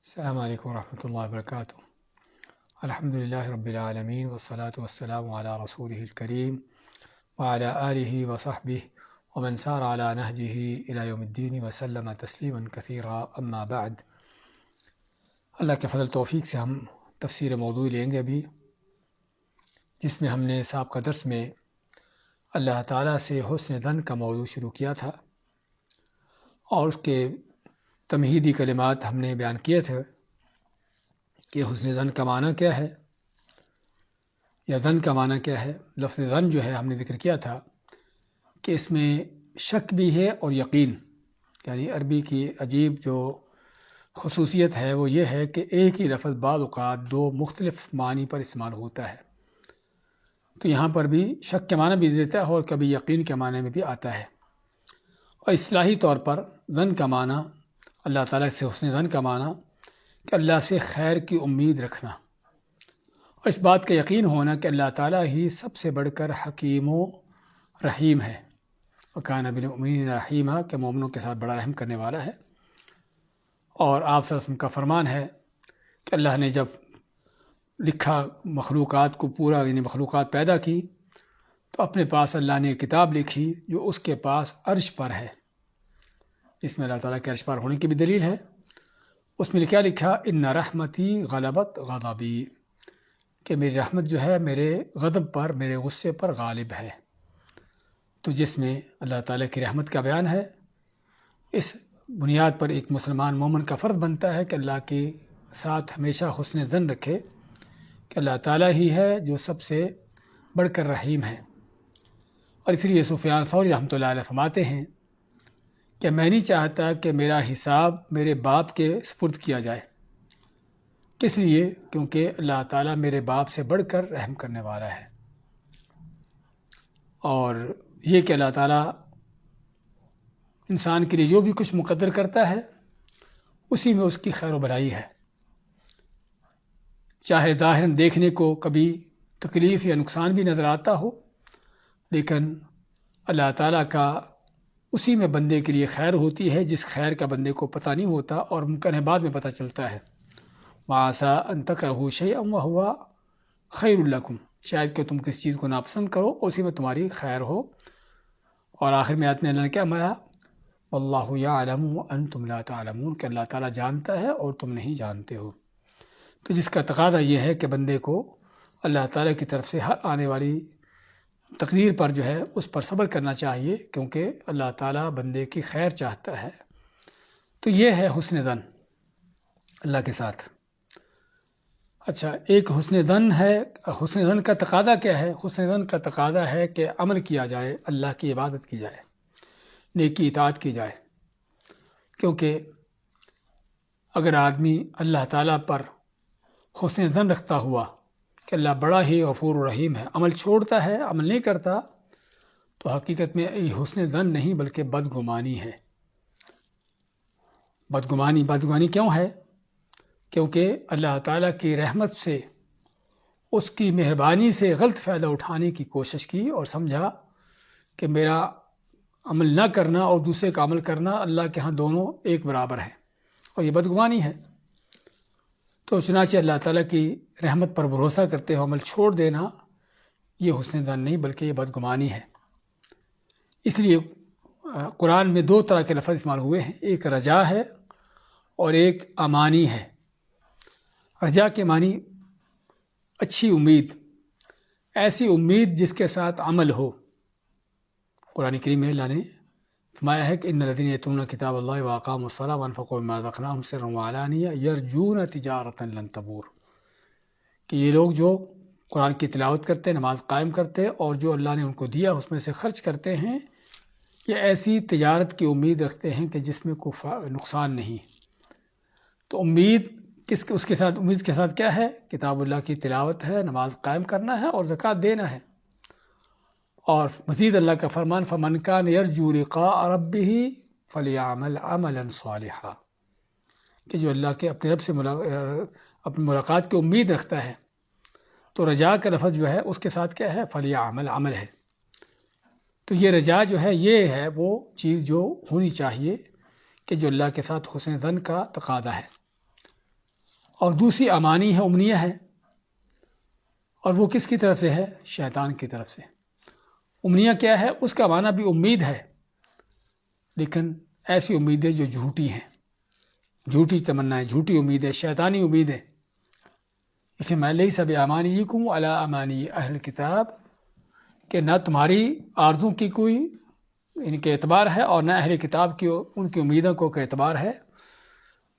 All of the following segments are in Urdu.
السلام علیکم ورحمۃ اللہ وبرکاتہ۔ الحمد للہ رب العالمین والصلاة والسلام علی رسولہ الکریم وعلی آلہ وصحبہ ومن سار علی نہجہ الی یوم الدین وسلم تسلیما کثیرا، اما بعد۔ اللہ کے فضل توفیق سے ہم تفسیر موضوع لیں گے ابھی، جس میں ہم نے سابقہ درس میں اللہ تعالیٰ سے حسن ظن کا موضوع شروع کیا تھا، اور اس کے تمہیدی کلمات ہم نے بیان کیے تھے کہ حسن ظن کا معنی کیا ہے یا ظن کا معنی کیا ہے۔ لفظ ظن جو ہے ہم نے ذکر کیا تھا کہ اس میں شک بھی ہے اور یقین، یعنی عربی کی عجیب جو خصوصیت ہے وہ یہ ہے کہ ایک ہی لفظ بعض اوقات دو مختلف معنی پر استعمال ہوتا ہے۔ تو یہاں پر بھی شک کے معنی بھی دیتا ہے اور کبھی یقین کے معنی میں بھی آتا ہے۔ اور اصطلاحی طور پر ظن کا معنی، اللہ تعالیٰ سے حسن ظن کا معنی کہ اللہ سے خیر کی امید رکھنا، اور اس بات کا یقین ہونا کہ اللہ تعالیٰ ہی سب سے بڑھ کر حکیم و رحیم ہے، وَكَانَ بِالْمُؤْمِنِينَ رَحِيمًا، کہ مومنوں کے ساتھ بڑا رحم کرنے والا ہے۔ اور آپ صلی اللہ علیہ وسلم کا فرمان ہے کہ اللہ نے جب لکھا مخلوقات کو پورا، یعنی مخلوقات پیدا کی، تو اپنے پاس اللہ نے ایک کتاب لکھی جو اس کے پاس عرش پر ہے، اس میں اللہ تعالیٰ کے عرش پر ہونے کی بھی دلیل ہے۔ اس میں کیا لکھا؟ ان رحمتی غلبت غضبی، کہ میری رحمت جو ہے میرے غضب پر، میرے غصے پر غالب ہے۔ تو جس میں اللہ تعالیٰ کی رحمت کا بیان ہے، اس بنیاد پر ایک مسلمان مومن کا فرض بنتا ہے کہ اللہ کے ساتھ ہمیشہ حسن ظن رکھے کہ اللہ تعالیٰ ہی ہے جو سب سے بڑھ کر رحیم ہے۔ اور اس لیے سفیان ثوری رحمۃ اللہ علیہ فرماتے ہیں کہ میں نہیں چاہتا کہ میرا حساب میرے باپ کے سپرد کیا جائے، کس لیے؟ کیونکہ اللہ تعالیٰ میرے باپ سے بڑھ کر رحم کرنے والا ہے، اور یہ کہ اللہ تعالیٰ انسان کے لیے جو بھی کچھ مقدر کرتا ہے اسی میں اس کی خیر و بھلائی ہے، چاہے ظاہراً دیکھنے کو کبھی تکلیف یا نقصان بھی نظر آتا ہو، لیکن اللہ تعالیٰ کا اسی میں بندے کے لیے خیر ہوتی ہے جس خیر کا بندے کو پتہ نہیں ہوتا اور ممکن ہے بعد میں پتہ چلتا ہے۔ وَعَسَىٰ أَن تَكْرَهُوا شَيْئًا وَهُوَ خَيْرٌ لَكُمْ، شاید کہ تم کسی چیز کو ناپسند کرو اسی میں تمہاری خیر ہو۔ اور آخر میں آیت میں اللہ نے کیا فرمایا؟ وَاللَّهُ يَعْلَمُ وَأَنْتُمْ لَا تَعْلَمُونَ، کہ اللہ تعالیٰ جانتا ہے اور تم نہیں جانتے ہو۔ تو جس کا تقاضا یہ ہے کہ بندے کو اللہ تعالیٰ کی طرف سے ہر آنے والی تقدیر پر جو ہے اس پر صبر کرنا چاہیے، کیونکہ اللہ تعالیٰ بندے کی خیر چاہتا ہے۔ تو یہ ہے حسن ظن اللہ کے ساتھ۔ اچھا، ایک حسن ظن ہے۔ حسن ظن کا تقاضا کیا ہے؟ حسن ظن کا تقاضا ہے کہ عمل کیا جائے، اللہ کی عبادت کی جائے، نیکی اطاعت کی جائے، کیونکہ اگر آدمی اللہ تعالیٰ پر حسن ظن رکھتا ہوا کہ اللہ بڑا ہی غفور و رحیم ہے، عمل چھوڑتا ہے، عمل نہیں کرتا، تو حقیقت میں یہ حسن ظن نہیں بلکہ بدگمانی ہے۔ بدگمانی کیوں ہے؟ کیونکہ اللہ تعالیٰ کی رحمت سے، اس کی مہربانی سے غلط فائدہ اٹھانے کی کوشش کی اور سمجھا کہ میرا عمل نہ کرنا اور دوسرے کا عمل کرنا اللہ کے ہاں دونوں ایک برابر ہیں، اور یہ بدگمانی ہے۔ تو چنانچہ اللہ تعالیٰ کی رحمت پر بھروسہ کرتے ہوئے عمل چھوڑ دینا یہ حسن ظن نہیں بلکہ یہ بدگمانی ہے۔ اس لیے قرآن میں دو طرح کے لفظ استعمال ہوئے ہیں، ایک رجا ہے اور ایک امانی ہے۔ رجا کے معنی اچھی امید، ایسی امید جس کے ساتھ عمل ہو۔ قرآن کریم میں اللہ نے فرمایا ہے کہ ان الذین یتلون کتاب اللہ واقاموا الصلاۃ وانفقوا مما رزقناہم سرا وعلانیہ یرجون تجارۃ لن تبور، کہ یہ لوگ جو قرآن کی تلاوت کرتے، نماز قائم کرتے اور جو اللہ نے ان کو دیا اس میں سے خرچ کرتے ہیں، یہ ایسی تجارت کی امید رکھتے ہیں کہ جس میں کوئی نقصان نہیں۔ تو امید اس کے ساتھ، امید کے ساتھ کیا ہے؟ کتاب اللہ کی تلاوت ہے، نماز قائم کرنا ہے اور زکوٰۃ دینا ہے۔ اور مزید اللہ کا فرمان فَمَنْ كَانَ يَرْجُو لِقَاءَ رَبِّهِ فَلْيَعْمَلْ عَمَلًا صَالِحًا، کہ جو اللہ کے اپنے رب سے اپنی ملاقات کی امید رکھتا ہے، تو رجا کا لفظ جو ہے اس کے ساتھ کیا ہے؟ فَلْيَعْمَلْ عمل ہے۔ تو یہ رجا جو ہے یہ ہے وہ چیز جو ہونی چاہیے کہ جو اللہ کے ساتھ حسن ظن کا تقاضا ہے۔ اور دوسری امانی ہے، امنیہ ہے، اور وہ کس کی طرف سے ہے؟ شیطان کی طرف سے۔ امنیہ کیا ہے؟ اس کا معنی بھی امید ہے، لیکن ایسی امیدیں جو جھوٹی ہیں، جھوٹی تمنائیں، جھوٹی امیدیں، شیطانی امیدیں۔ اسے میں لیس بِأَمَانِيِّكُمْ وَلَا أَمَانِيِّ أَهْلِ الْكِتَابِ، کہ نہ تمہاری آرزوں کی کوئی ان کے اعتبار ہے اور نہ اہل کتاب کی ان کی امیدوں کو اعتبار ہے،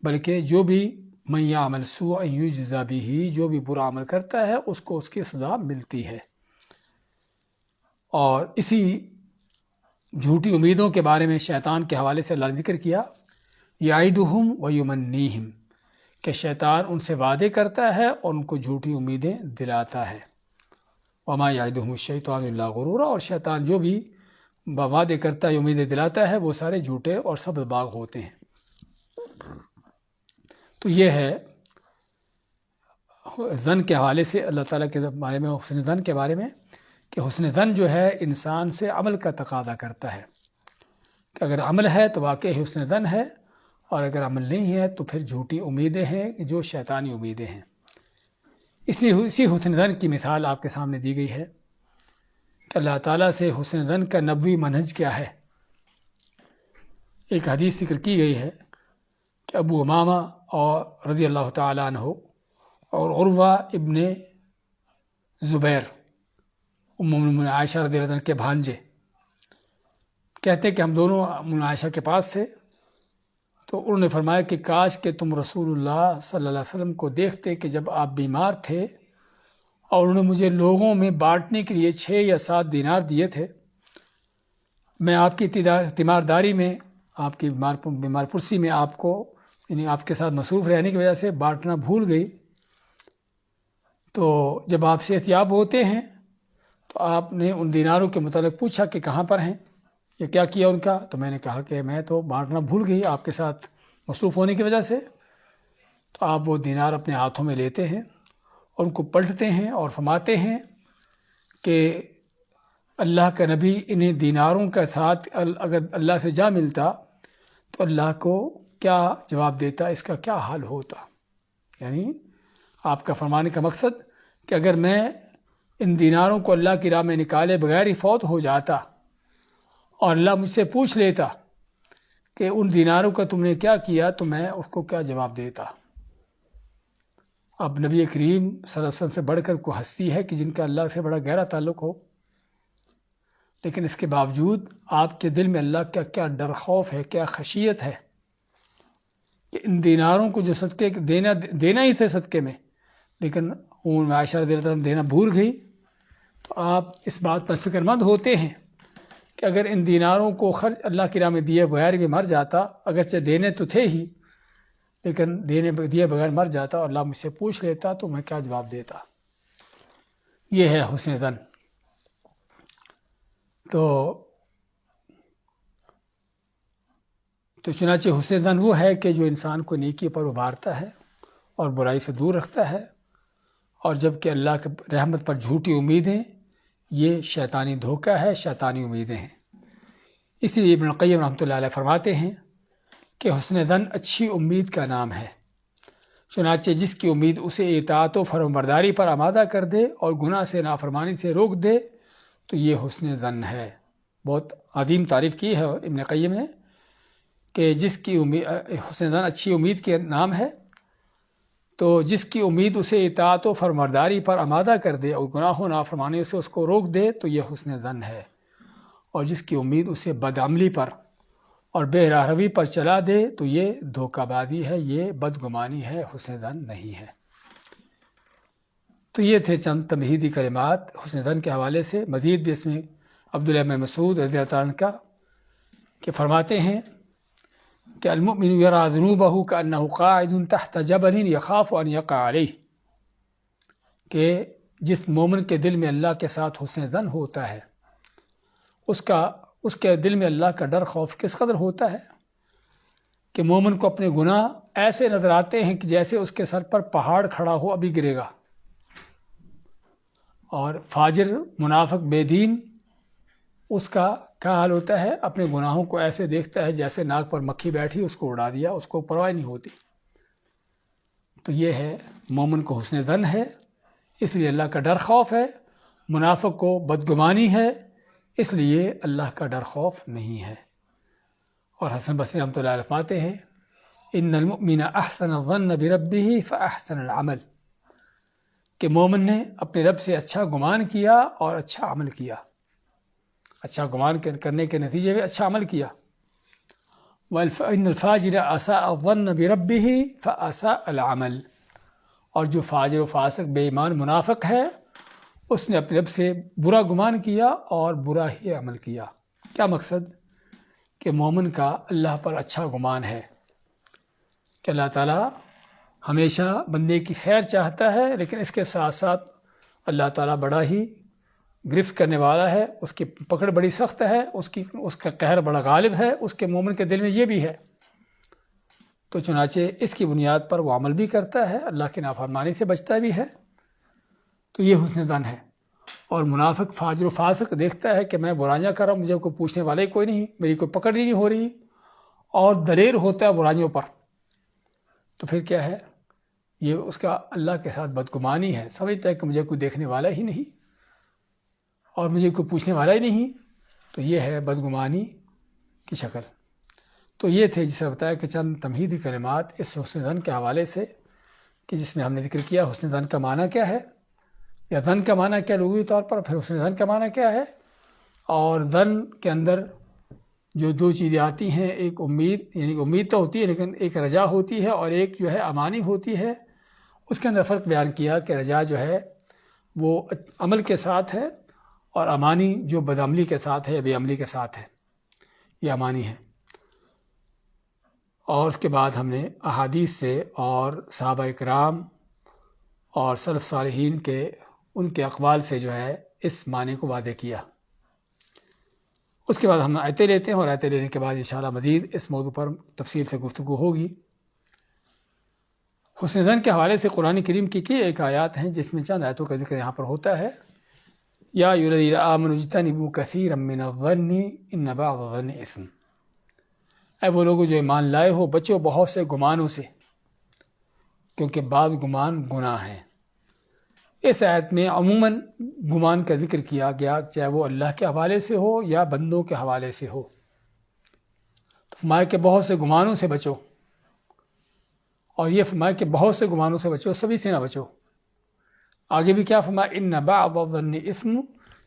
بلکہ جو بھی مَن يَعْمَلْ سُوءًا يُجْزَ بِهِ، جو بھی برا عمل کرتا ہے اس کو اس کی سزا ملتی ہے۔ اور اسی جھوٹی امیدوں کے بارے میں شیطان کے حوالے سے اللہ نے ذکر کیا، یعدہم ویمنیہم، کہ شیطان ان سے وعدے کرتا ہے اور ان کو جھوٹی امیدیں دلاتا ہے۔ وما یعدہم الشیطان الا غرورا، اور شیطان جو بھی وعدے کرتا ہے، امیدیں دلاتا ہے، وہ سارے جھوٹے اور سب باغ ہوتے ہیں۔ تو یہ ہے ظن کے حوالے سے اللہ تعالیٰ کے بارے میں، حسن ظن کے بارے میں، کہ حسن ظن جو ہے انسان سے عمل کا تقاضا کرتا ہے، کہ اگر عمل ہے تو واقعی حسن ظن ہے، اور اگر عمل نہیں ہے تو پھر جھوٹی امیدیں ہیں جو شیطانی امیدیں ہیں۔ اس لیے اسی حسن ظن کی مثال آپ کے سامنے دی گئی ہے کہ اللہ تعالیٰ سے حسن ظن کا نبوی منہج کیا ہے۔ ایک حدیث ذکر کی گئی ہے کہ ابو امامہ اور رضی اللہ تعالیٰ عنہ اور عروہ ابن زبیر ام المؤمنین عائشہ رضی اللہ عنہ کے بھانجے کہتے کہ ہم دونوں ام عائشہ کے پاس تھے، تو انہوں نے فرمایا کہ کاش کہ تم رسول اللہ صلی اللہ علیہ وسلم کو دیکھتے کہ جب آپ بیمار تھے اور انہوں نے مجھے لوگوں میں بانٹنے کے لیے 6 یا 7 دینار دیے تھے، میں آپ کی تیمارداری میں، آپ کی بیمار پرسی میں آپ کو، یعنی آپ کے ساتھ مصروف رہنے کی وجہ سے بانٹنا بھول گئی۔ تو جب آپ صحت یاب ہوتے ہیں تو آپ نے ان دیناروں کے متعلق پوچھا کہ کہاں پر ہیں یا کیا کیا ان کا، تو میں نے کہا کہ میں تو بانٹنا بھول گئی آپ کے ساتھ مصروف ہونے کی وجہ سے۔ تو آپ وہ دینار اپنے ہاتھوں میں لیتے ہیں اور ان کو پلٹتے ہیں اور فرماتے ہیں کہ اللہ کا نبی انہیں دیناروں کا ساتھ اگر اللہ سے جا ملتا تو اللہ کو کیا جواب دیتا، اس کا کیا حال ہوتا۔ یعنی آپ کا فرمانے کا مقصد کہ اگر میں ان دیناروں کو اللہ کی راہ میں نکالے بغیر ہی فوت ہو جاتا اور اللہ مجھ سے پوچھ لیتا کہ ان دیناروں کا تم نے کیا کیا، تو میں اس کو کیا جواب دیتا۔ اب نبی کریم صلی اللہ علیہ وسلم سے بڑھ کر کوئی ہستی ہے کہ جن کا اللہ سے بڑا گہرا تعلق ہو، لیکن اس کے باوجود آپ کے دل میں اللہ کا کیا ڈر خوف ہے، کیا خشیت ہے کہ ان دیناروں کو جو صدقے دینا ہی تھے صدقے میں، لیکن ان عائشہ رضی اللہ عنہ دینا بھول گئی۔ تو آپ اس بات پر فکر مند ہوتے ہیں کہ اگر ان دیناروں کو خرچ اللہ کی راہ میں دیے بغیر بھی مر جاتا، اگرچہ دینے تو تھے ہی لیکن دیے بغیر مر جاتا اور اللہ مجھ سے پوچھ لیتا تو میں کیا جواب دیتا۔ یہ ہے حسن ظن۔ تو چنانچہ حسن ظن وہ ہے کہ جو انسان کو نیکی پر ابھارتا ہے اور برائی سے دور رکھتا ہے، اور جب کہ اللہ کی رحمت پر جھوٹی امیدیں، یہ شیطانی دھوکہ ہے، شیطانی امیدیں ہیں۔ اس لیے ابن القیم رحمۃ اللہ علیہ فرماتے ہیں کہ حسن ظن اچھی امید کا نام ہے، چنانچہ جس کی امید اسے اطاعت و فرمانبرداری پر آمادہ کر دے اور گناہ سے نافرمانی سے روک دے تو یہ حسن ظن ہے۔ بہت عظیم تعریف کی ہے ابن قیم نے کہ جس کی حسن ظن اچھی امید کے نام ہے، تو جس کی امید اسے اطاعت و فرمانبرداری پر آمادہ کر دے اور گناہ و نافرمانی سے اس کو روک دے تو یہ حسن ظن ہے، اور جس کی امید اسے بدعملی پر اور بے راہ روی پر چلا دے تو یہ دھوکہ بازی ہے، یہ بدگمانی ہے، حسن ظن نہیں ہے۔ تو یہ تھے چند تمہیدی کلمات حسن ظن کے حوالے سے۔ مزید بھی اس میں عبداللہ بن مسعود رضی اللہ عنہ کا کہ فرماتے ہیں کہ المؤمن یرى ذنوبہ کأنہ قاعد تحت جبل یخاف ان یقع علیہ، کہ جس مومن کے دل میں اللہ کے ساتھ حسن ظن ہوتا ہے، اس کے دل میں اللہ کا ڈر خوف کس قدر ہوتا ہے کہ مومن کو اپنے گناہ ایسے نظر آتے ہیں کہ جیسے اس کے سر پر پہاڑ کھڑا ہو ابھی گرے گا، اور فاجر منافق بے دین اس کا کیا حال ہوتا ہے، اپنے گناہوں کو ایسے دیکھتا ہے جیسے ناک پر مکھی بیٹھی اس کو اڑا دیا، اس کو پرواہ نہیں ہوتی۔ تو یہ ہے مومن کو حسن ظن ہے، اس لیے اللہ کا ڈر خوف ہے، منافق کو بدگمانی ہے، اس لیے اللہ کا ڈر خوف نہیں ہے۔ اور حسن بصری رحمۃ اللہ علیہ فرماتے ہیں ان المؤمن احسن الظن بربہ فاحسن العمل، کہ مومن نے اپنے رب سے اچھا گمان کیا اور اچھا عمل کیا، اچھا گمان کرنے کے نتیجے میں اچھا عمل کیا۔ وَإِنَّ الْفَاجِرَ أَسَاءَ الظَّنَّ بِرَبِّهِ فَأَسَاءَ الْعَمَلَ، اور جو فاجر و فاسق بے ایمان منافق ہے اس نے اپنے رب سے برا گمان کیا اور برا ہی عمل کیا۔ کیا مقصد؟ کہ مومن کا اللہ پر اچھا گمان ہے کہ اللہ تعالیٰ ہمیشہ بندے کی خیر چاہتا ہے، لیکن اس کے ساتھ ساتھ اللہ تعالیٰ بڑا ہی گرفت کرنے والا ہے، اس کی پکڑ بڑی سخت ہے، اس کا قہر بڑا غالب ہے، اس کے مومن کے دل میں یہ بھی ہے۔ تو چنانچہ اس کی بنیاد پر وہ عمل بھی کرتا ہے، اللہ کی نافرمانی سے بچتا بھی ہے، تو یہ حسن ظن ہے۔ اور منافق فاجر و فاسق دیکھتا ہے کہ میں برائیاں کر رہا ہوں، مجھے کوئی پوچھنے والا ہی کوئی نہیں، میری کوئی پکڑ ہی نہیں ہو رہی، اور دلیر ہوتا ہے برائیوں پر، تو پھر کیا ہے؟ یہ اس کا اللہ کے ساتھ بدگمانی ہے، سمجھتا ہے کہ مجھے کوئی دیکھنے والا ہی نہیں اور مجھے کوئی پوچھنے والا ہی نہیں، تو یہ ہے بدگمانی کی شکل۔ تو یہ تھے جسے بتایا کہ چند تمہیدی کلمات اس حسن ظن کے حوالے سے، کہ جس میں ہم نے ذکر کیا حسن ظن کا معنی کیا ہے، یا ظن کا معنی کیا لغوی طور پر، پھر حسن ظن کا معنی کیا ہے، اور ظن کے اندر جو دو چیزیں آتی ہیں، ایک امید، یعنی امید تو ہوتی ہے لیکن ایک رجا ہوتی ہے، اور ایک جو ہے امانی ہوتی ہے۔ اس کے اندر فرق بیان کیا کہ رجا جو ہے وہ عمل کے ساتھ ہے، اور امانی جو بدعملی کے ساتھ ہے یا بے عملی کے ساتھ ہے، یہ امانی ہے۔ اور اس کے بعد ہم نے احادیث سے اور صحابہ اکرام اور سلف صالحین کے ان کے اقوال سے جو ہے اس معنی کو واضح کیا۔ اس کے بعد ہم آیتیں لیتے ہیں، اور آیتیں لینے کے بعد انشاءاللہ مزید اس موضوع پر تفصیل سے گفتگو ہوگی۔ حسن ظن کے حوالے سے قرآن کریم کی ایک آیات ہیں جس میں چند آیتوں کا ذکر یہاں پر ہوتا ہے۔ یا ایھا الذین آمنوا اجتنبوا کثیرا من الظن ان بعض الظن اثم، اے وہ لوگ جو ایمان لائے ہو بچو بہت سے گمانوں سے، کیونکہ بعض گمان گناہ ہیں۔ اس آیت میں عموماً گمان کا ذکر کیا گیا، چاہے وہ اللہ کے حوالے سے ہو یا بندوں کے حوالے سے ہو، تو فرمایا کہ بہت سے گمانوں سے بچو، اور یہ فرمایا کہ بہت سے گمانوں سے بچو، سبھی سے نہ بچو۔ آگے بھی کیا فرمایا؟ ان بعض الظن اثم،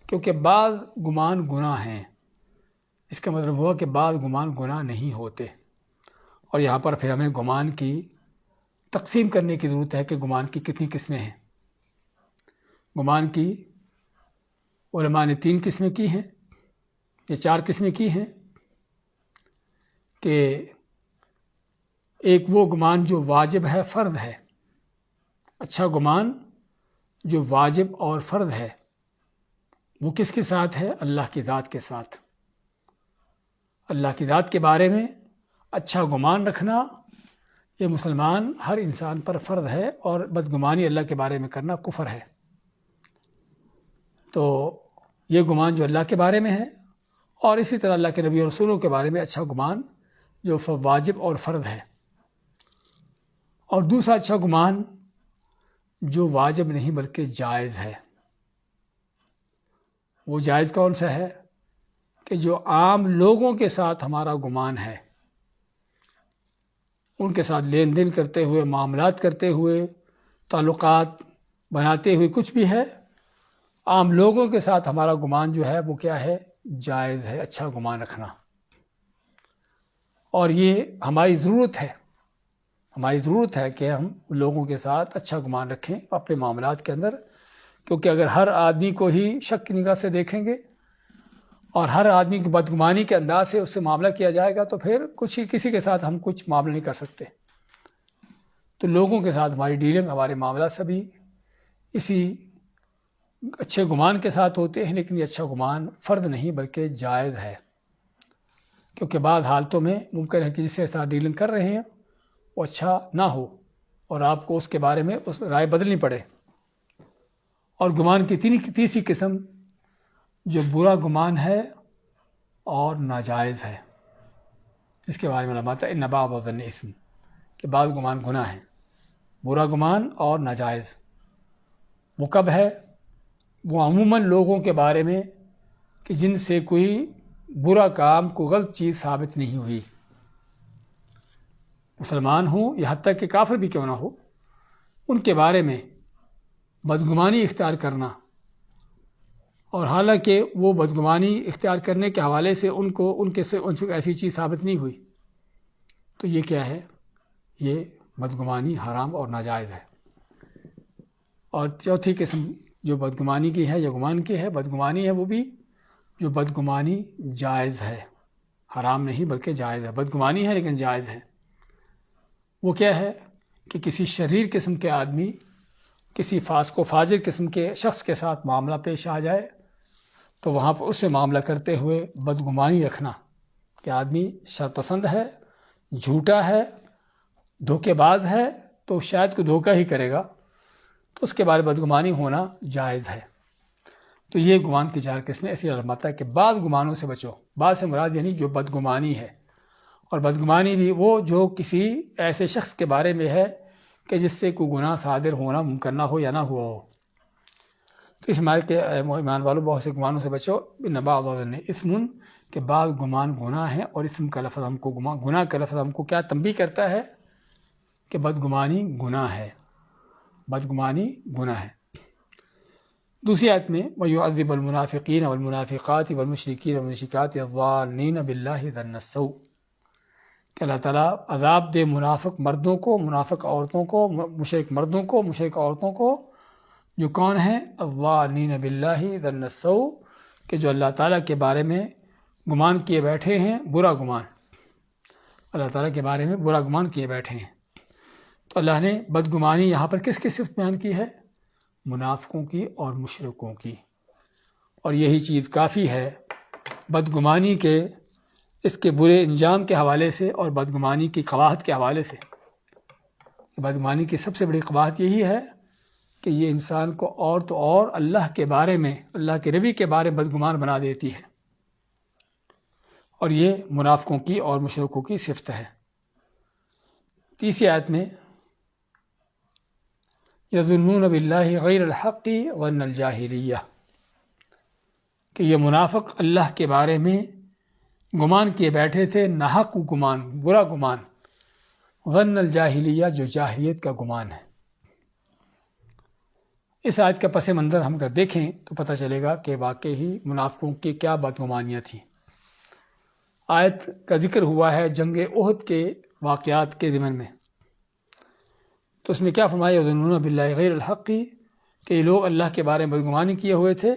کیونکہ بعض گمان گناہ ہیں۔ اس کا مطلب ہوا کہ بعض گمان گناہ نہیں ہوتے، اور یہاں پر پھر ہمیں گمان کی تقسیم کرنے کی ضرورت ہے کہ گمان کی کتنی قسمیں ہیں۔ گمان کی علماء نے 3 قسمیں کی ہیں، یہ 4 قسمیں کی ہیں، کہ ایک وہ گمان جو واجب ہے، فرض ہے، اچھا گمان جو واجب اور فرض ہے، وہ کس کے ساتھ ہے؟ اللہ کی ذات کے ساتھ۔ اللہ کی ذات کے بارے میں اچھا گمان رکھنا یہ مسلمان ہر انسان پر فرض ہے، اور بدگمانی اللہ کے بارے میں کرنا کفر ہے۔ تو یہ گمان جو اللہ کے بارے میں ہے، اور اسی طرح اللہ کے نبی اور رسولوں کے بارے میں اچھا گمان جو واجب اور فرض ہے۔ اور دوسرا اچھا گمان جو واجب نہیں بلکہ جائز ہے۔ وہ جائز کون سا ہے؟ کہ جو عام لوگوں کے ساتھ ہمارا گمان ہے، ان کے ساتھ لین دین کرتے ہوئے، معاملات کرتے ہوئے، تعلقات بناتے ہوئے کچھ بھی ہے، عام لوگوں کے ساتھ ہمارا گمان جو ہے وہ کیا ہے؟ جائز ہے، اچھا گمان رکھنا۔ اور یہ ہماری ضرورت ہے، ہماری ضرورت ہے کہ ہم لوگوں کے ساتھ اچھا گمان رکھیں اپنے معاملات کے اندر، کیونکہ اگر ہر آدمی کو ہی شک کی نگاہ سے دیکھیں گے اور ہر آدمی کی بدگمانی کے انداز سے اس سے معاملہ کیا جائے گا، تو پھر کسی کے ساتھ ہم کچھ معاملہ نہیں کر سکتے۔ تو لوگوں کے ساتھ ہماری ڈیلنگ، ہمارے معاملات سبھی اسی اچھے گمان کے ساتھ ہوتے ہیں، لیکن یہ اچھا گمان فرض نہیں بلکہ جائز ہے، کیونکہ بعض حالتوں میں ممکن ہے کہ جس کے ساتھ ڈیلنگ کر رہے ہیں وہ اچھا نہ ہو، اور آپ کو اس کے بارے میں اس رائے بدلنی پڑے۔ اور گمان کی تیسری قسم جو برا گمان ہے اور ناجائز ہے، اس کے بارے میں علماء ان بعض الظن اثم، کہ بعض گمان گناہ ہیں۔ برا گمان اور ناجائز۔ وہ کب ہے؟ وہ عموماً لوگوں کے بارے میں کہ جن سے کوئی برا کام، کوئی غلط چیز ثابت نہیں ہوئی، مسلمان ہوں یا حتیٰ کہ کافر بھی کیوں نہ ہو، ان کے بارے میں بدگمانی اختیار کرنا، اور حالانکہ وہ بدگمانی اختیار کرنے کے حوالے سے ان سے ایسی چیز ثابت نہیں ہوئی، تو یہ کیا ہے؟ یہ بدگمانی حرام اور ناجائز ہے۔ اور چوتھی قسم جو بدگمانی کی ہے یا گمان کی ہے، بدگمانی ہے وہ بھی جو بدگمانی جائز ہے، حرام نہیں بلکہ جائز ہے، بدگمانی ہے لیکن جائز ہے۔ وہ کیا ہے کہ کسی شریر قسم کے آدمی، کسی فاسق و فاجر قسم کے شخص کے ساتھ معاملہ پیش آ جائے تو وہاں پر اس سے معاملہ کرتے ہوئے بدگمانی رکھنا کہ آدمی شرپسند ہے، جھوٹا ہے، دھوکے باز ہے، تو شاید کوئی دھوکہ ہی کرے گا، تو اس کے بارے میں بدگمانی ہونا جائز ہے۔ تو یہ گمان کی چار قسمیں ایسی علامات ہے کہ بعض گمانوں سے بچو۔ بعض سے مراد یعنی جو بدگمانی ہے، اور بدگمانی بھی وہ جو کسی ایسے شخص کے بارے میں ہے کہ جس سے کوئی گناہ صادر ہونا ممکن نہ ہو یا نہ ہوا ہو۔ تو اس مال کے ایمان والوں بہت سے گمانوں سے بچو۔ ان بعض الظن اسم، کہ بعض گمان گناہ ہیں، اور اسم کا لفظ ہم کو گناہ کا لفظ ہم کو کیا تنبیہ کرتا ہے کہ بدگمانی گناہ ہے، بدگمانی گناہ ہے۔ دوسری آیت میں وَيُعَذِّبُ الْمُنَافِقِينَ وَالْمُنَافِقَاتِ وَالْمُشْرِكِينَ وَالْمُشْرِكَاتِ الظَّانِّينَ بِاللَّهِ ظَنَّ السَّوْءِ، کہ اللہ تعالیٰ عذاب دے منافق مردوں کو، منافق عورتوں کو، مشرک مردوں کو، مشرک عورتوں کو، جو کون ہیں؟ الظَّانِّينَ بِاللَّهِ ظَنَّ السَّوْءِ، کہ جو اللہ تعالیٰ کے بارے میں گمان کیے بیٹھے ہیں، برا گمان، اللہ تعالیٰ کے بارے میں برا گمان کیے بیٹھے ہیں۔ تو اللہ نے بدگمانی یہاں پر کس کی صفت بیان کی ہے؟ منافقوں کی اور مشرکوں کی، اور یہی چیز کافی ہے بدگمانی کے اس کے برے انجام کے حوالے سے اور بدگمانی کی قباحت کے حوالے سے۔ بدگمانی کی سب سے بڑی قباحت یہی ہے کہ یہ انسان کو اور تو اور اللہ کے بارے میں، اللہ کے نبی کے بارے میں بدگمان بنا دیتی ہے، اور یہ منافقوں کی اور مشرکوں کی صفت ہے۔ تیسری آیت میں یظنون باللہ غیر الحق ظن الجاہلیہ، کہ یہ منافق اللہ کے بارے میں گمان کیے بیٹھے تھے، ناحق گمان، برا گمان، ظن الجاہلیہ، جو جاہلیت کا گمان ہے۔ اس آیت کا پس منظر ہم اگر دیکھیں تو پتہ چلے گا کہ واقعی ہی منافقوں کی کیا بدگمانیاں تھیں۔ آیت کا ذکر ہوا ہے جنگ احد کے واقعات کے ضمن میں، تو اس میں کیا فرمایا؟ یظنون باللہ غیر الحق، کہ یہ لوگ اللہ کے بارے میں بدگمانی کیے ہوئے تھے،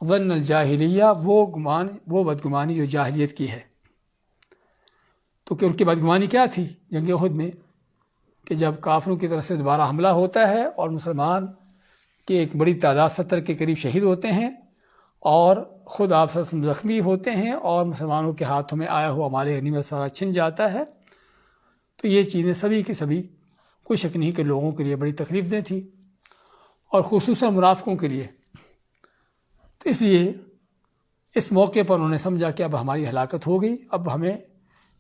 ظن الجاہلیہ، وہ بدگمانی جو جاہلیت کی ہے۔ تو کہ ان کی بدگمانی کیا تھی جنگ احد میں؟ کہ جب کافروں کی طرف سے دوبارہ حملہ ہوتا ہے اور مسلمان کی ایک بڑی تعداد 70 کے قریب شہید ہوتے ہیں، اور خود آپ زخمی ہوتے ہیں، اور مسلمانوں کے ہاتھوں میں آیا ہوا مال غنیمت سارا چھن جاتا ہے، تو یہ چیزیں سبھی کی سبھی کوئی شک نہیں کہ لوگوں کے لیے بڑی تکلیف دہ تھی، اور خصوصاً منافقوں کے لیے۔ تو اس لیے اس موقع پر انہوں نے سمجھا کہ اب ہماری ہلاکت ہو گئی، اب ہمیں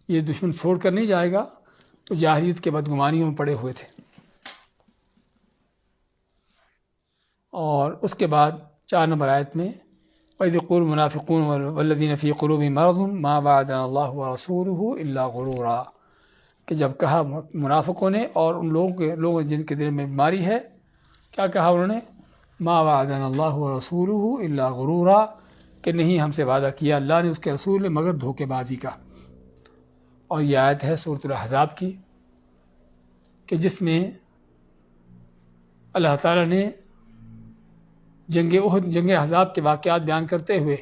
یہ دشمن چھوڑ کر نہیں جائے گا، تو جاہلیت کے بدگمانیوں میں پڑے ہوئے تھے۔ اور اس کے بعد 4 نمبر آیت میں وَإِذْ يَقُولُ الْمُنَافِقُونَ وَالَّذِينَ فِي قُلُوبِهِم مَرَضٌ مَّا وَعَدَنَا اللَّهُ وَرَسُولُهُ إِلَّا غُرُورًا، کہ جب کہا منافقوں نے اور ان لوگوں جن کے دل میں بیماری ہے، کیا کہا انہوں نے؟ مَا وَعَدَنَا اللَّهُ وَرَسُولُهُ إِلَّا غُرُورًا، کہ نہیں ہم سے وعدہ کیا اللہ نے اس کے رسول نے مگر دھوکے بازی کا۔ اور یہ آیت ہے سورۃ الاحزاب کی، کہ جس میں اللہ تعالیٰ نے جنگ احد، جنگ احزاب کے واقعات بیان کرتے ہوئے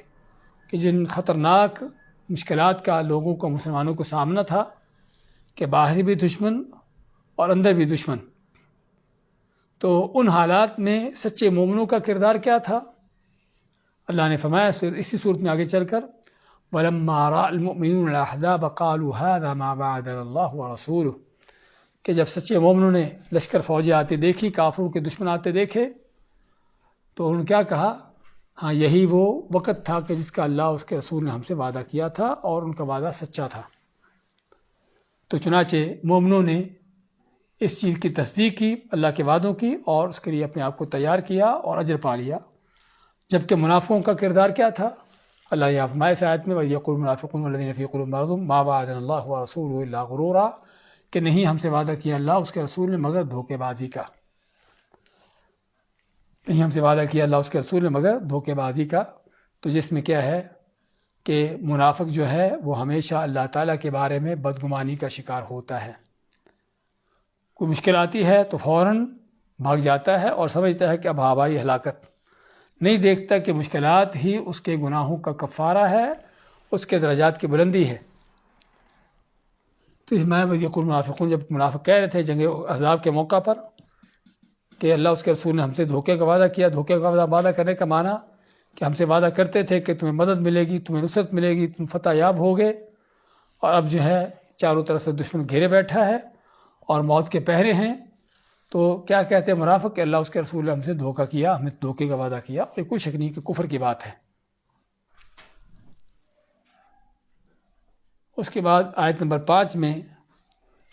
کہ جن خطرناک مشکلات کا لوگوں کو، مسلمانوں کو سامنا تھا، کہ باہر بھی دشمن اور اندر بھی دشمن، تو ان حالات میں سچے مومنوں کا کردار کیا تھا؟ اللہ نے فرمایا اسی صورت میں آگے چل کر وَلَمَّا رَأَى الْمُؤْمِنُونَ الْأَحْزَابَ قَالُوا هَذَا مَا وَعَدَنَا اللَّهُ وَرَسُولُهُ، کہ جب سچے مومنوں نے لشکر فوجیں آتے دیکھی، کافروں کے دشمن آتے دیکھے، تو انہوں نے کیا کہا؟ ہاں یہی وہ وقت تھا کہ جس کا اللہ اس کے رسول نے ہم سے وعدہ کیا تھا، اور ان کا وعدہ سچا تھا۔ تو چنانچہ مومنوں نے اس چیز کی تصدیق کی، اللہ کے وعدوں کی، اور اس کے لیے اپنے آپ کو تیار کیا اور اجر پا لیا۔ جبکہ منافقوں کا کردار کیا تھا؟ اللہ نے فرمایا اس آیت میں وَيَقُولُ الْمُنَافِقُونَ وَالَّذِينَ فِي قُلُوبِهِم مَرَضٌ مَا وَعَدَنَا اللَّهُ وَرَسُولُهُ إِلَّا غُرُورًا، کہ نہیں ہم سے وعدہ کیا اللہ اس کے رسول نے مگر دھوکے بازی کا، نہیں ہم سے وعدہ کیا اللہ اس کے رسول نے مگر دھوکے بازی کا۔ تو جس میں کیا ہے کہ منافق جو ہے وہ ہمیشہ اللہ تعالیٰ کے بارے میں بدگمانی کا شکار ہوتا ہے۔ کوئی مشکل آتی ہے تو فوراً بھاگ جاتا ہے اور سمجھتا ہے کہ اب ہوائی ہلاکت، نہیں دیکھتا کہ مشکلات ہی اس کے گناہوں کا کفارہ ہے، اس کے درجات کی بلندی ہے۔ تو اس میں یقول المنافقون، جب منافق کہہ رہے تھے جنگ احزاب کے موقع پر کہ اللہ اس کے رسول نے ہم سے دھوکے کا وعدہ کیا، دھوکے کا وعدہ کرنے کا معنی کہ ہم سے وعدہ کرتے تھے کہ تمہیں مدد ملے گی، تمہیں نصرت ملے گی، تم فتح یاب ہوگے، اور اب جو ہے چاروں طرف سے دشمن گھیرے بیٹھا ہے اور موت کے پہرے ہیں۔ تو کیا کہتے ہیں منافق کہ اللہ اس کے رسول نے ہم سے دھوکہ کیا، ہمیں دھوکے کا وعدہ کیا، اور کوئی شک نہیں کہ کفر کی بات ہے۔ اس کے بعد آیت نمبر 5 میں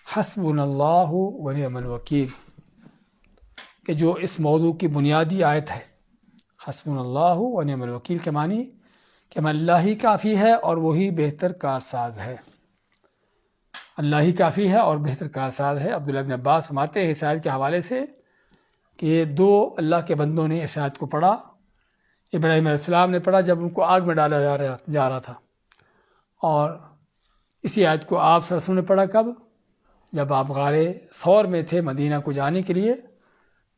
حسبنا اللہ ونعم الوکیل، کہ جو اس موضوع کی بنیادی آیت ہے، حسبنا اللہ ونعم الوکیل کے معنی کہ ہمیں اللہ ہی کافی ہے اور وہی بہتر کارساز ہے۔ اللہ ہی کافی ہے اور بہتر کارساز ہے۔ عبداللہ بن عباس فرماتے ہیں اس آیت کے حوالے سے کہ یہ دو اللہ کے بندوں نے اس آیت کو پڑھا، ابراہیم علیہ السلام نے پڑھا جب ان کو آگ میں ڈالا جا رہا تھا، اور اسی آیت کو آپ صلی اللہ علیہ وسلم نے پڑھا کب؟ جب آپ غار ثور میں تھے مدینہ کو جانے کے لیے،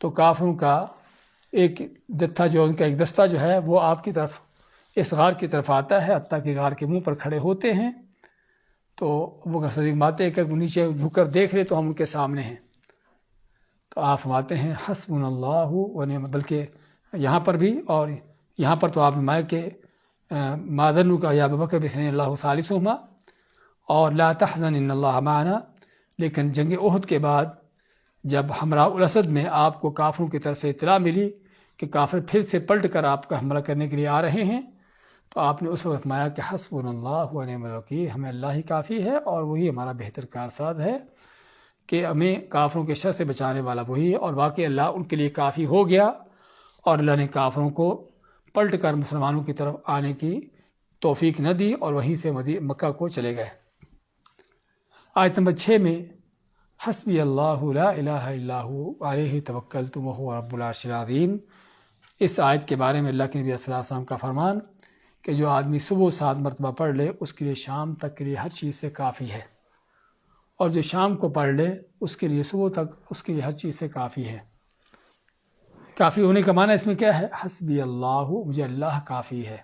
تو کافروں کا ایک جتھا جو ان کا ایک دستہ جو ہے وہ آپ کی طرف اس غار کی طرف آتا ہے، حتیٰ کہ غار کے منہ پر کھڑے ہوتے ہیں۔ تو وہ صدیق ماتے کہ نیچے جھک کر دیکھ رہے تو ہم ان کے سامنے ہیں، تو آپ فرماتے ہیں حسبنا اللہ ونعم، بلکہ یہاں پر بھی، اور یہاں پر تو آپ فرمائے کہ ما ظنک یا ابا بکر باثنین اللہ ثالثہما، اور لا تحزن ان اللہ معنا۔ لیکن جنگ احد کے بعد جب ہمراہ الاسد میں آپ کو کافروں کی طرف سے اطلاع ملی کہ کافر پھر سے پلٹ کر آپ کا حملہ کرنے کے لیے آ رہے ہیں، تو آپ نے اس وقت فرمایا کہ حسبنا اللہ ونعم الوکیل، ہمیں اللہ ہی کافی ہے اور وہی ہمارا بہتر کارساز ہے، کہ ہمیں کافروں کے شر سے بچانے والا وہی ہے۔ اور واقعی اللہ ان کے لیے کافی ہو گیا، اور اللہ نے کافروں کو پلٹ کر مسلمانوں کی طرف آنے کی توفیق نہ دی، اور وہیں سے مکہ کو چلے گئے۔ آیت نمبر 6 میں حسبی اللہ لا الہ الا هو علیہ توکلت وہو رب العرش العظیم، اس آیت کے بارے میں اللہ کے نبی صلی اللہ علیہ وسلم کا فرمان کہ جو آدمی صبح 7 مرتبہ پڑھ لے اس کے لیے شام تک کے لیے ہر چیز سے کافی ہے، اور جو شام کو پڑھ لے اس کے لیے صبح تک اس کے لیے ہر چیز سے کافی ہے۔ کافی ہونے کا معنی اس میں کیا ہے؟ حسبی اللہ، مجھے اللہ کافی ہے۔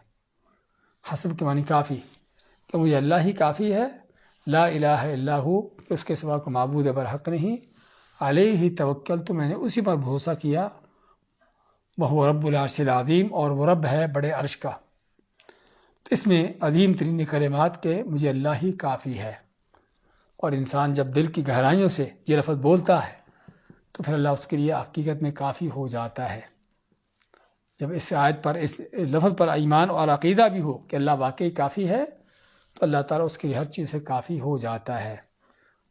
حسب کے معنی کافی، کہ مجھے اللہ ہی کافی ہے، لا الہ الا ہو، کہ اس کے سوا کو معبود برحق نہیں، علیہ توکلت، تو میں نے اسی پر بھروسہ کیا، وہ رب العرش العظیم، اور وہ رب ہے بڑے عرش کا۔ تو اس میں عظیم ترین کلمات کہ مجھے اللہ ہی کافی ہے، اور انسان جب دل کی گہرائیوں سے یہ لفظ بولتا ہے تو پھر اللہ اس کے لیے حقیقت میں کافی ہو جاتا ہے۔ جب اس آیت پر، اس لفظ پر ایمان اور عقیدہ بھی ہو کہ اللہ واقعی کافی ہے، تو اللہ تعالیٰ اس کے لیے ہر چیز سے کافی ہو جاتا ہے،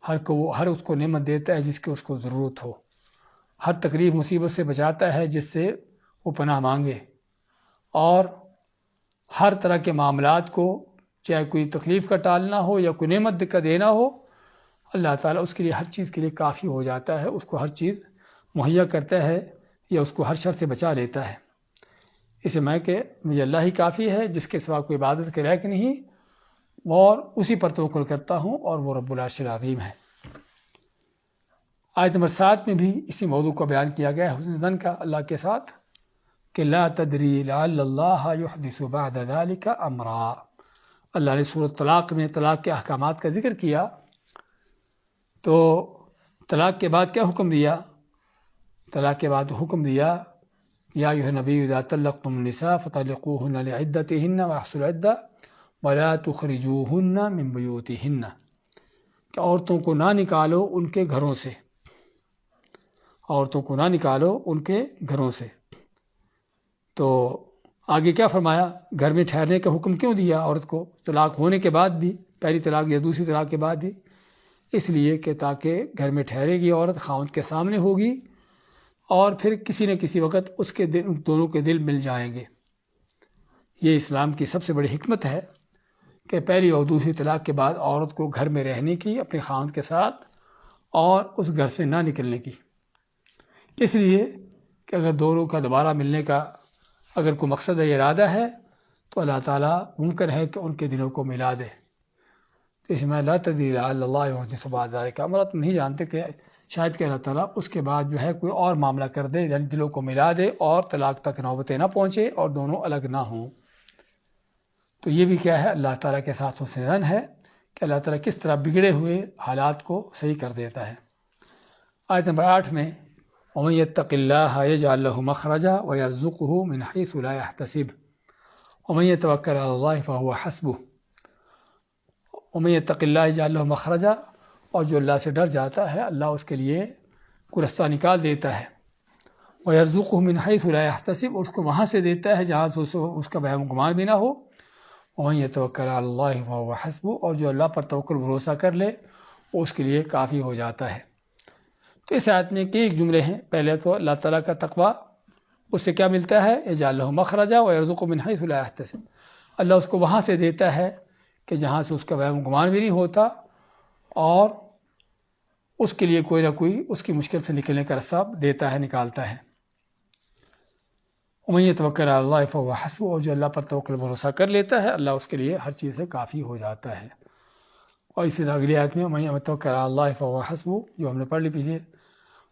ہر اس کو نعمت دیتا ہے جس کی اس کو ضرورت ہو، ہر تکلیف مصیبت سے بچاتا ہے جس سے وہ پناہ مانگے، اور ہر طرح کے معاملات کو، چاہے کوئی تکلیف کا ٹالنا ہو یا کوئی نعمت کا دینا ہو، اللہ تعالیٰ اس کے لیے ہر چیز کے لیے کافی ہو جاتا ہے، اس کو ہر چیز مہیا کرتا ہے یا اس کو ہر شر سے بچا لیتا ہے۔ اسے میں کہ مجھے اللہ ہی کافی ہے جس کے سوا کوئی عبادت کے لائق نہیں، اور اسی پر توکل کرتا ہوں، اور وہ رب العرش العظیم ہے۔ آیت نمبر 7 میں بھی اسی موضوع کو بیان کیا گیا ہے، حسن ظن کا اللہ کے ساتھ، کہ لا تدری لعل اللہ یحدث بعد ذلك امرا۔ اللہ نے سورۃ طلاق میں طلاق کے احکامات کا ذکر کیا، تو طلاق کے بعد کیا حکم دیا؟ طلاق کے بعد حکم دیا یا ایھا النبی اذا طلقتم النساء فطلقوهن لعدتهن واحصوا العدة ولا تخرجوهن من بیوتهن، کہ عورتوں کو نہ نکالو ان کے گھروں سے، عورتوں کو نہ نکالو ان کے گھروں سے۔ تو آگے کیا فرمایا؟ گھر میں ٹھہرنے کا حکم کیوں دیا عورت کو طلاق ہونے کے بعد بھی، پہلی طلاق یا دوسری طلاق کے بعد بھی؟ اس لیے کہ تاکہ گھر میں ٹھہرے گی عورت، خاوند کے سامنے ہوگی، اور پھر کسی نہ کسی وقت اس کے دل، دونوں کے دل مل جائیں گے۔ یہ اسلام کی سب سے بڑی حکمت ہے کہ پہلی اور دوسری طلاق کے بعد عورت کو گھر میں رہنے کی اپنے خاوند کے ساتھ، اور اس گھر سے نہ نکلنے کی، اس لیے کہ اگر دونوں کا دوبارہ ملنے کا اگر کوئی مقصد یا ارادہ ہے تو اللہ تعالیٰ ممکن ہے کہ ان کے دلوں کو ملا دے۔ تو اس میں لا تدری لعل اللہ یحدث بعد ذلک امرا، تم نہیں جانتے کہ شاید کہ اللہ تعالیٰ اس کے بعد جو ہے کوئی اور معاملہ کر دے، یعنی دلوں کو ملا دے اور طلاق تک نوبتیں نہ پہنچے اور دونوں الگ نہ ہوں۔ تو یہ بھی کیا ہے، اللہ تعالیٰ کے ساتھ حسن ظن ہے کہ اللہ تعالیٰ کس طرح بگڑے ہوئے حالات کو صحیح کر دیتا ہے۔ آیت نمبر 8 میں وَمَن يَتَّقِ اللَّهَ يَجْعَل لَّهُ مَخْرَجًا وَيَرْزُقْهُ مِنْ حَيْثُ لَا يَحْتَسِبُ وَمَن يَتَوَكَّلْ عَلَى اللَّهِ فَهُوَ حَسْبُهُ وَمَن يَتَّقِ اللَّهَ يَجْعَل لَّهُ مَخْرَجًا، اور جو اللہ سے ڈر جاتا ہے اللہ اس کے لیے کوئی رستہ نکال دیتا ہے، وَيَرْزُقْهُ مِنْ حَيْثُ لَا يَحْتَسِبُ، اس کو وہاں سے دیتا ہے جہاں سے اس کا وہم گمان بھی نہ ہو، وَمَن يَتَوَكَّلْ عَلَى اللَّهِ فَهُوَ حَسْبُهُ، اور جو اللہ پر توکل بھروسہ کر لے وہ اس کے لیے کافی ہو جاتا ہے۔ تو اس آیت میں کئی جملے ہیں۔ پہلے تو اللہ تعالیٰ کا تقوی، اس سے کیا ملتا ہے، یجعل لہ مخرجا ویرزقہ من حیث لا یحتسب، اللہ اس کو وہاں سے دیتا ہے کہ جہاں سے اس کا وہم گمان بھی نہیں ہوتا، اور اس کے لیے کوئی نہ کوئی اس کی مشکل سے نکلنے کا راستہ دیتا ہے، نکالتا ہے۔ ومن یتوکل علی اللہ فہو حسبہ، اور جو اللہ پر توکل بھروسہ کر لیتا ہے اللہ اس کے لیے ہر چیز سے کافی ہو جاتا ہے۔ اور اسی طرح اگلی آیت میں ومن یتوکل علی اللہ فہو حسبہ، جو ہم نے پڑھ لی پیچھے،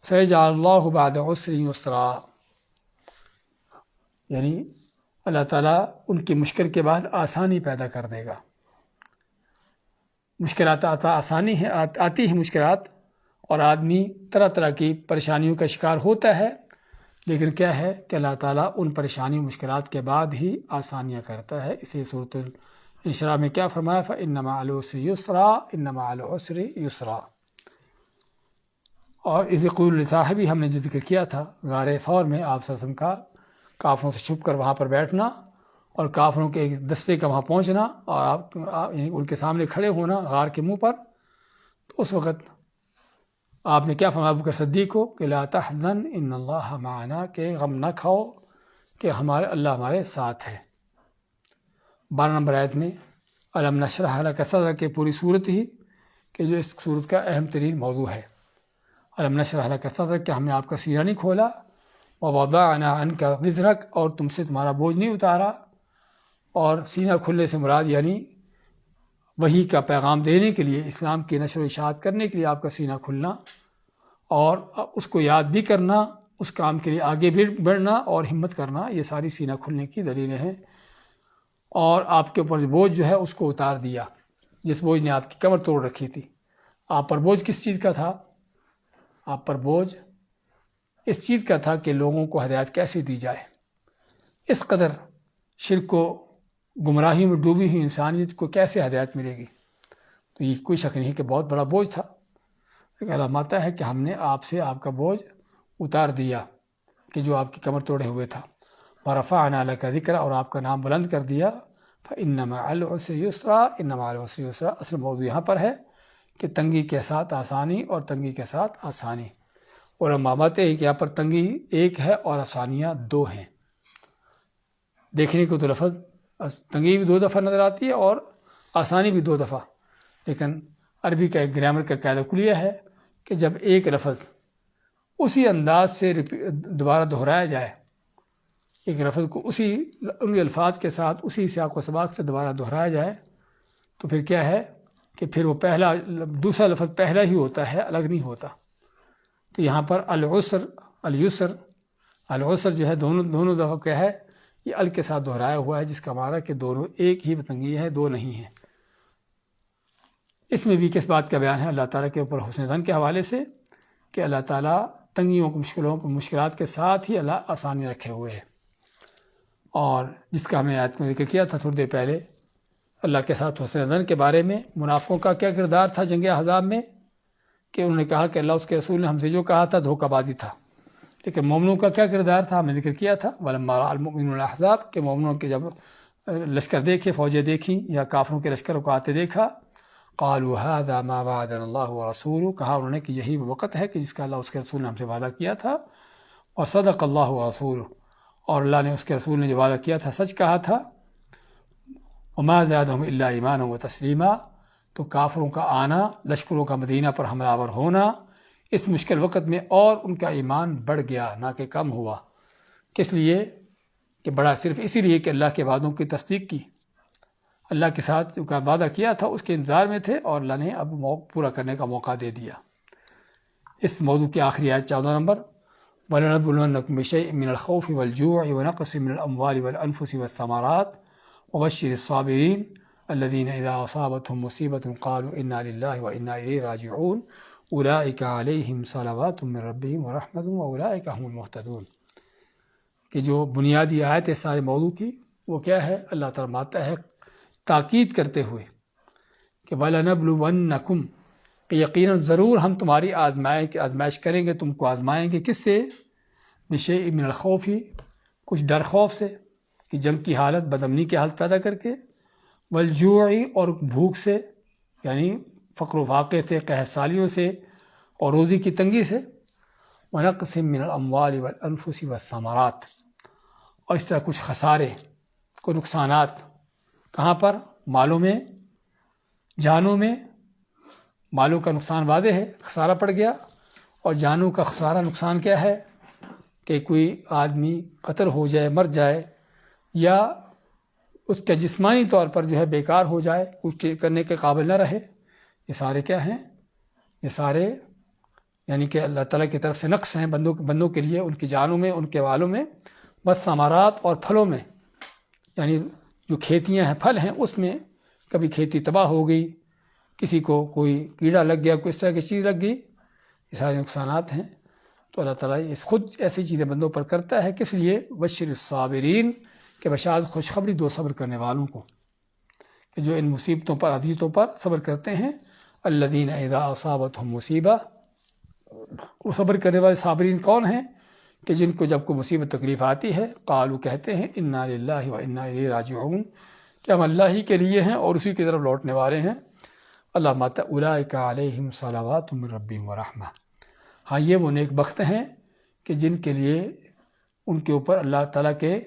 سیجعل اللہ بعد عسر یسرا، یعنی اللہ تعالیٰ ان کی مشکل کے بعد آسانی پیدا کر دے گا۔ مشکلات آسانی ہے، آتی ہیں مشکلات، اور آدمی طرح طرح کی پریشانیوں کا شکار ہوتا ہے، لیکن کیا ہے کہ اللہ تعالیٰ ان پریشانیوں مشکلات کے بعد ہی آسانیاں کرتا ہے۔ اسی سورۃ الانشراح میں کیا فرمایا، فَإِنَّ مَعَ الْعُسْرِ يُسْرًا إِنَّ مَعَ الْعُسْرِ يُسْرًا۔ اور اذ یقول لصاحبہ، ہم نے جو ذکر کیا تھا غار ثور میں آپ صلی اللہ علیہ وسلم کا کافروں سے چھپ کر وہاں پر بیٹھنا، اور کافروں کے ایک دستے کا وہاں پہنچنا، اور آپ ان کے سامنے کھڑے ہونا غار کے منہ پر، تو اس وقت آپ نے کیا فرمایا ابوبکر صدیق کو کہ لا تحزن ان اللہ معنا، کہ غم نہ کھاؤ کہ اللہ ہمارے ساتھ ہے۔ 12 نمبر آیت میں الم نشرح لک صدرک، کہ پوری صورت ہی کہ جو اس صورت کا اہم ترین موضوع ہے، الم نشرح لک صدرک، کہ ہم نے آپ کا سینہ نہیں کھولا، ووضعنا عنک وزرک، اور تم سے تمہارا بوجھ نہیں اتارا۔ اور سینہ کھلنے سے مراد یعنی وحی کا پیغام دینے کے لیے، اسلام کی نشر و اشاعت کرنے کے لیے آپ کا سینہ کھلنا، اور اس کو یاد بھی کرنا، اس کام کے لیے آگے بھی بڑھنا اور ہمت کرنا، یہ ساری سینہ کھلنے کی دلیلیں ہیں۔ اور آپ کے اوپر بوجھ جو ہے اس کو اتار دیا، جس بوجھ نے آپ کی کمر توڑ رکھی تھی۔ آپ پر بوجھ کس چیز کا تھا؟ آپ پر بوجھ اس چیز کا تھا کہ لوگوں کو ہدایت کیسے دی جائے۔ اس قدر شرک کو، گمراہی میں ڈوبی ہوئی انسانیت کو کیسے ہدایت ملے گی؟ تو یہ کوئی شک نہیں کہ بہت بڑا بوجھ تھا۔ علامات ہے کہ ہم نے آپ سے آپ کا بوجھ اتار دیا کہ جو آپ کی کمر توڑے ہوئے تھا، ورفعنا لک ذکر، اور آپ کا نام بلند کر دیا، فإن مع العسر یسرا، ان مع العسر یسرا۔ اصل موضوع یہاں پر ہے کہ تنگی کے ساتھ آسانی اور تنگی کے ساتھ آسانی، اور ہم مانتے ہیں کہ یہاں پر تنگی ایک ہے اور آسانیاں 2 ہیں۔ دیکھنے کو تو لفظ تنگی بھی 2 دفعہ نظر آتی ہے اور آسانی بھی 2 دفعہ، لیکن عربی کا ایک گرامر کا قاعدہ کلیہ ہے کہ جب ایک لفظ اسی انداز سے دوبارہ دہرایا جائے، ایک لفظ کو ان الفاظ کے ساتھ اسی سیاق و سباق سے دوبارہ دہرایا جائے، تو پھر کیا ہے کہ پھر وہ دوسرا لفظ پہلا ہی ہوتا ہے، الگ نہیں ہوتا۔ تو یہاں پر العسر، الیسر، العسر جو ہے دونوں دفعہ کیا ہے، یہ ال کے ساتھ دہرایا ہوا ہے، جس کا معنی کہ دونوں ایک ہی تنگی ہے، 2 نہیں ہیں۔ اس میں بھی کس بات کا بیان ہے؟ اللہ تعالیٰ کے اوپر حسن ظن کے حوالے سے کہ اللہ تعالیٰ تنگیوں کو، مشکلات کے ساتھ ہی اللہ آسانی رکھے ہوئے ہے۔ اور جس کا ہم نے آیت میں ذکر کیا تھا تھوڑی دیر پہلے، اللہ کے ساتھ حسن ظن کے بارے میں منافقوں کا کیا کردار تھا جنگ احزاب میں، کہ انہوں نے کہا کہ اللہ اس کے رسول نے ہم سے جو کہا تھا دھوکہ بازی تھا، لیکن مومنوں کا کیا کردار تھا ہم نے ذکر کیا تھا، وَلَمَّا رَأَى الْمُؤْمِنُونَ الْأَحْزَابَ، کہ مومنوں کے جب لشکر دیکھے، فوجیں دیکھیں یا کافروں کے لشکروں کو آتے دیکھا، قالوا هذا ما وعدنا اللہ ورسولہ، کہا انہوں نے کہ یہی وہ وقت ہے کہ جس کا اللہ اس کے رسول نے ہم سے وعدہ کیا تھا، اور صدق اللہ ورسولہ، اور اللہ نے اس کے رسول نے جو وعدہ کیا تھا سچ کہا تھا۔ وما زادهم الا ایمانا وتسلیما، تو کافروں کا آنا، لشکروں کا مدینہ پر حملہ آور ہونا اس مشکل وقت میں، اور ان کا ایمان بڑھ گیا نہ کہ کم ہوا۔ کس لیے کہ بڑا صرف اسی لیے کہ اللہ کے وعدوں کی تصدیق کی، اللہ کے ساتھ جو وعدہ کیا تھا اس کے انتظار میں تھے، اور اللہ نے اب پورا کرنے کا موقع دے دیا۔ اس موضوع کی آخری آیت 14 نمبر، وَلَنَبْلُوَنَّكُم بِشَيْءٍ مِّنَ الْخَوْفِ وَالْجُوعِ وَنَقْصٍ مِّنَ الْأَمْوَالِ وَالْأَنفُسِ وَالثَّمَرَاتِ وَبَشِّرِ الصَّابِرِينَ الَّذِينَ إِذَا أَصَابَتْهُم مُّصِيبَةٌ قَالُوا إِنَّا لِلَّهِ وَإِنَّا إِلَيْهِ رَاجِعُونَ أُولَٰئِكَ عَلَيْهِمْ صَلَوَاتٌ مِّن رَّبِّهِمْ وَرَحْمَةٌ وَأُولَٰئِكَ هُمُ الْمُهْتَدُونَ۔ کہ جو بنیادی آیت ہے سارے موضوع کی وہ کیا ہے؟ اللہ تعالیٰ فرماتا ہے تاکید کرتے ہوئے کہ وَلَنَبْلُوَنَّكُمْ، کہ یقیناً ضرور ہم تمہاری آزمائش کریں گے، تم کو آزمائیں گے۔ کس سے؟ بِشَيْءٍ مِّنَ الْخَوْفِ، کچھ ڈر خوف سے، کہ جنگ کی حالت، بدامنی کی حالت پیدا کر کے، والجوع، اور بھوک سے، یعنی فقر و فاقے سے، قحط سالیوں سے اور روزی کی تنگی سے، ونقص من الاموال والانفس والثمرات، اور اس طرح کچھ خسارے، کو نقصانات، کہاں پر؟ مالوں میں، جانوں میں۔ مالوں کا نقصان واضح ہے، خسارہ پڑ گیا، اور جانوں کا خسارہ نقصان کیا ہے؟ کہ کوئی آدمی قتل ہو جائے، مر جائے، یا اس کا جسمانی طور پر جو ہے بیکار ہو جائے، کچھ کرنے کے قابل نہ رہے۔ یہ سارے کیا ہیں؟ یہ سارے یعنی کہ اللہ تعالیٰ کی طرف سے نقص ہیں بندوں کے لیے، ان کی جانوں میں، ان کے والوں میں، بس ثمرات، اور پھلوں میں، یعنی جو کھیتیاں ہیں، پھل ہیں، اس میں کبھی کھیتی تباہ ہو گئی، کسی کو کوئی کیڑا لگ گیا، کوئی اس طرح کی چیز لگ گئی، یہ سارے نقصانات ہیں۔ تو اللہ تعالیٰ خود ایسی چیزیں بندوں پر کرتا ہے، کس لیے؟ بشر الصابرین، کہ بشارت خوشخبری دو صبر کرنے والوں کو، کہ جو ان مصیبتوں پر، اذیتوں پر صبر کرتے ہیں۔ الذین اذا اصابتہم مصیبہ، وہ صبر کرنے والے صابرین کون ہیں؟ کہ جن کو جب کوئی مصیبت تکلیف آتی ہے، قالوا، کہتے ہیں، انا للہ وانا الیہ راجعون، کہ ہم اللہ ہی کے لیے ہیں اور اسی کی طرف لوٹنے والے ہیں۔ اللہ ماتا اولئک علیہم صلوات من ربہم ورحمہ، ہاں یہ وہ نیک بخت ہیں کہ جن کے لیے ان کے اوپر اللہ تعالیٰ کے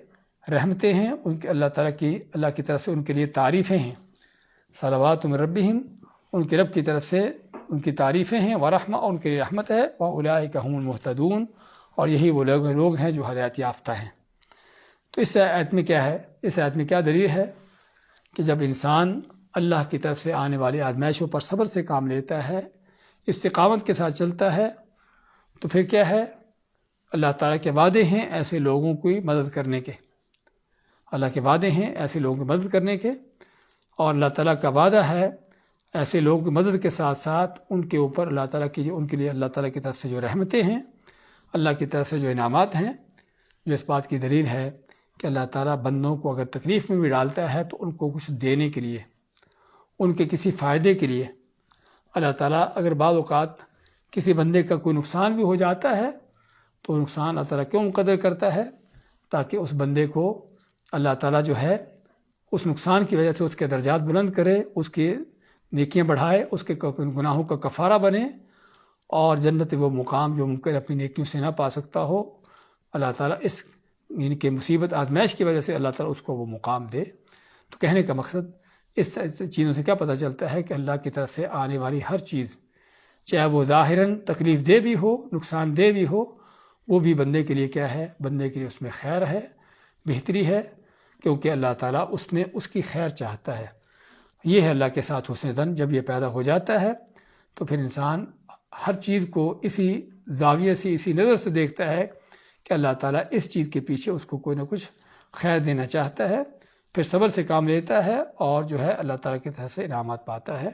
رحمتیں ہیں، ان کے اللہ کی طرف سے ان کے لیے تعریفیں ہیں۔ صلوات من ربہم، ان کے رب کی طرف سے ان کی تعریفیں ہیں، ورحمہ، اور ان کے لیے رحمت ہے، واولئک هم المہتدون، اور یہی وہ لوگ ہیں جو ہدایت یافتہ ہیں۔ تو اس آیت میں کیا ہے؟ اس آیت میں کیا دلیل ہے؟ کہ جب انسان اللہ کی طرف سے آنے والی آزمائشوں پر صبر سے کام لیتا ہے، استقامت کے ساتھ چلتا ہے، تو پھر کیا ہے؟ اللہ تعالیٰ کے وعدے ہیں ایسے لوگوں کی مدد کرنے کے، اللہ کے وعدے ہیں ایسے لوگوں کی مدد کرنے کے، اور اللہ تعالیٰ کا وعدہ ہے ایسے لوگوں کی مدد کے ساتھ ساتھ ان کے اوپر اللہ تعالیٰ کی ان کے لیے اللہ تعالیٰ کی طرف سے جو رحمتیں ہیں، اللہ کی طرف سے جو انعامات ہیں، جو اس بات کی دلیل ہے کہ اللہ تعالیٰ بندوں کو اگر تکلیف میں بھی ڈالتا ہے تو ان کو کچھ دینے کے لیے، ان کے کسی فائدے کے لیے۔ اللہ تعالیٰ اگر بعض اوقات کسی بندے کا کوئی نقصان بھی ہو جاتا ہے تو نقصان اللہ تعالیٰ کیوں مقدر کرتا ہے؟ تاکہ اس بندے کو اللہ تعالیٰ جو ہے اس نقصان کی وجہ سے اس کے درجات بلند کرے، اس کی نیکیاں بڑھائے، اس کے گناہوں کا کفارہ بنے، اور جنت وہ مقام جو ممکن اپنی نیکیوں سے نہ پا سکتا ہو، اللہ تعالیٰ اس یعنی کہ مصیبت آزمائش کی وجہ سے اللہ تعالیٰ اس کو وہ مقام دے۔ تو کہنے کا مقصد اس چیزوں سے کیا پتہ چلتا ہے کہ اللہ کی طرف سے آنے والی ہر چیز، چاہے وہ ظاہراً تکلیف دہ بھی ہو، نقصان دہ بھی ہو، وہ بھی بندے کے لیے کیا ہے؟ بندے کے لیے اس میں خیر ہے، بہتری ہے، کیونکہ اللہ تعالیٰ اس میں اس کی خیر چاہتا ہے۔ یہ ہے اللہ کے ساتھ حسن ظن۔ جب یہ پیدا ہو جاتا ہے تو پھر انسان ہر چیز کو اسی زاویے سے، اسی نظر سے دیکھتا ہے کہ اللہ تعالیٰ اس چیز کے پیچھے اس کو کوئی نہ کچھ خیر دینا چاہتا ہے، پھر صبر سے کام لیتا ہے، اور جو ہے اللہ تعالیٰ کی طرف سے انعامات پاتا ہے۔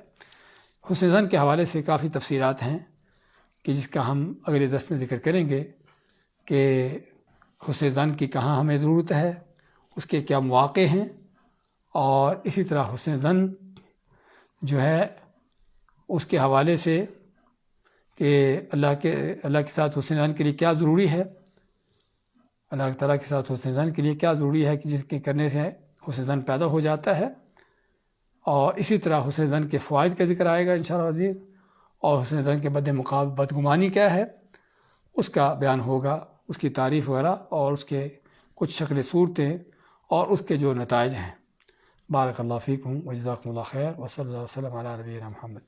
حسن ظن کے حوالے سے کافی تفصیلات ہیں کہ جس کا ہم اگلے درس میں ذکر کریں گے کہ حسن ظن کی کہاں ہمیں ضرورت ہے، اس کے کیا مواقع ہیں، اور اسی طرح حسن ظن جو ہے اس کے حوالے سے کہ اللہ کے ساتھ حسن ظن کے لیے کیا ضروری ہے، اللہ تعالیٰ کے ساتھ حسن ظن کے لیے کیا ضروری ہے کہ جس کے کرنے سے حسن ظن پیدا ہو جاتا ہے، اور اسی طرح حسن ظن کے فوائد کا ذکر آئے گا انشاءاللہ عزیز، اور حسن ظن کے بدگمانی کیا ہے اس کا بیان ہوگا، اس کی تعریف وغیرہ اور اس کے کچھ شکل صورتیں اور اس کے جو نتائج ہیں۔ بارک اللہ فیکم و جزاکم اللہ خیر و صلی اللہ وسلم علی نبینا محمد۔